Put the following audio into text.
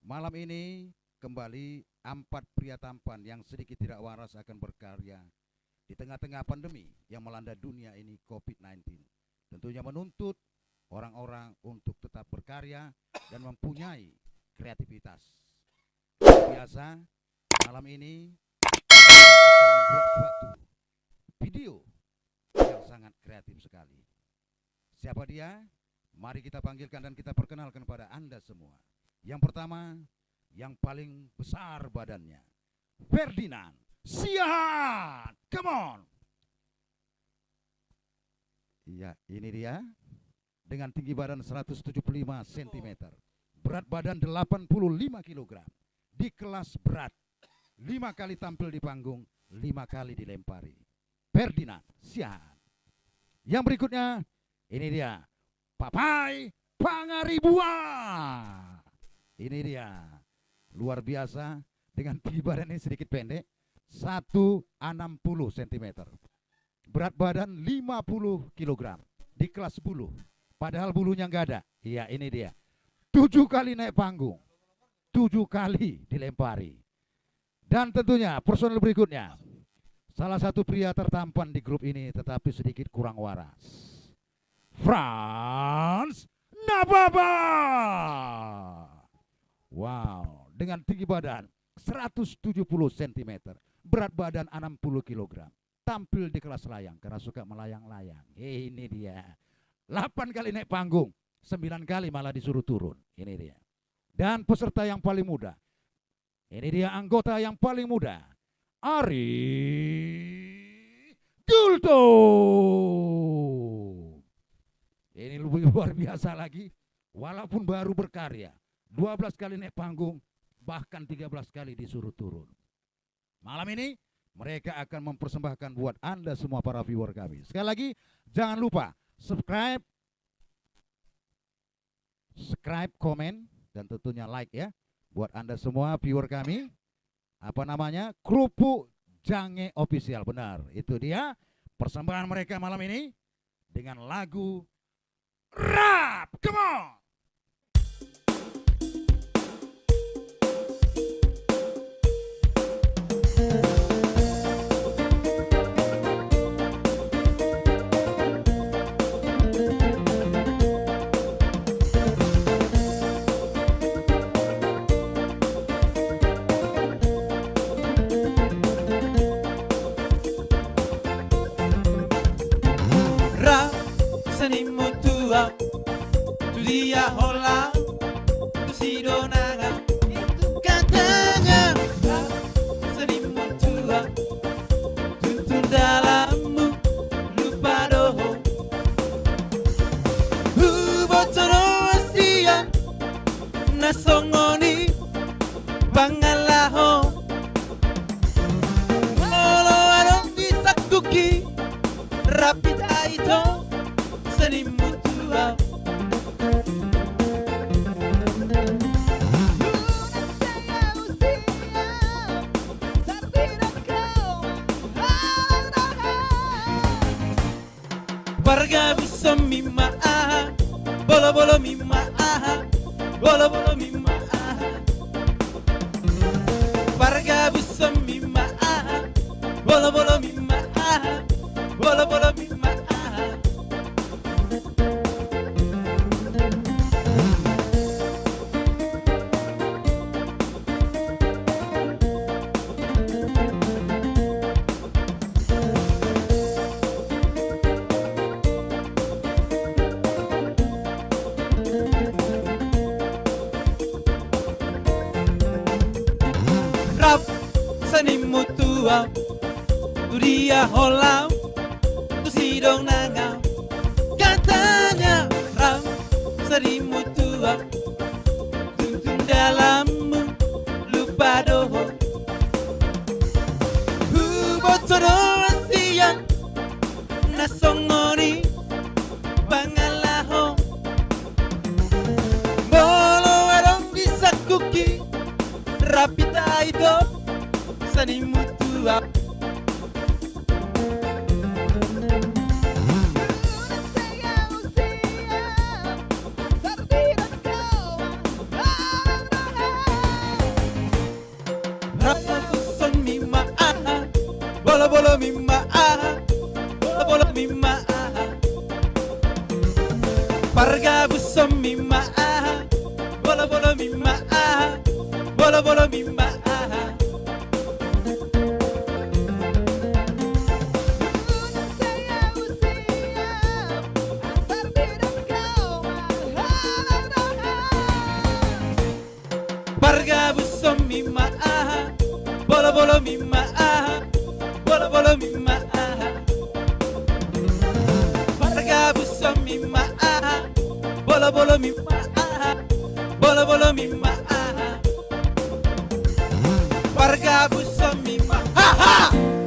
Malam ini kembali empat pria tampan yang sedikit tidak waras akan berkarya di tengah-tengah pandemi yang melanda dunia ini COVID-19. Tentunya menuntut orang-orang untuk tetap berkarya dan mempunyai kreativitas. Biasa malam ini akan membuat suatu video yang sangat kreatif sekali. Siapa dia? Mari kita panggilkan dan kita perkenalkan kepada Anda semua. Yang pertama, yang paling besar badannya, Ferdinand Siahaan. Come on. Iya, ini dia. Dengan tinggi badan 175 cm, berat badan 85 kg. Di kelas berat, 5 kali tampil di panggung, 5 kali dilempari. Ferdinand Siahaan. Yang berikutnya, ini dia, Papai Pangaribuan. Ini dia, luar biasa, dengan tinggi badan ini sedikit pendek, 160 cm. Berat badan 50 kg, di kelas bulu. Padahal bulunya nggak ada. Iya, ini dia. 7 kali naik panggung, 7 kali dilempari. Dan tentunya personel berikutnya, salah satu pria tertampan di grup ini tetapi sedikit kurang waras, Franz Nababa. Wow, dengan tinggi badan 170 cm, berat badan 60 kg. Tampil di kelas layang karena suka melayang-layang. Ini dia. 8 kali naik panggung, 9 kali malah disuruh turun. Ini dia. Dan peserta yang paling muda. Ini dia anggota yang paling muda, Ari Gulto. Ini lebih luar biasa lagi. Walaupun baru berkarya, 12 kali naik panggung, bahkan 13 kali disuruh turun. Malam ini mereka akan mempersembahkan buat Anda semua para viewer kami. Sekali lagi, jangan lupa subscribe, komen, dan tentunya like ya. Buat Anda semua viewer kami, apa namanya, Kerupuk Jange Official. Benar, itu dia persembahan mereka malam ini dengan lagu Rap. Come on. Seni mutua tu dia hola tu si donaga katanya seni mutua tuntun dalammu lupa doho botoro asian nasongoni bangalaho molo arong disakuki rapita ito seni mutua warga bisa mima aha bolo bolo mima aha bolo bolo mima aha warga bisa mima aha bolo bolo mima aha bolo bolo mima aha. Rap seni mutua tu dia holau tu si dong nangau katanya rap seni mutua tuntun dalammu lupa doho botoro asian nasongoni bangalaho bolo erong disakuki rapita itu seni mutua bolo mimma ah, bolo mimma ah. Parga busom mimma ah, bolo mimma ah, bolo mimma ah. Parga busom mimma ah, bolo mimma ah, bolo mimma ah. Parga busom mimma ah, bolo mimma ah, bolo mimma ah. Parga busom mimma ah.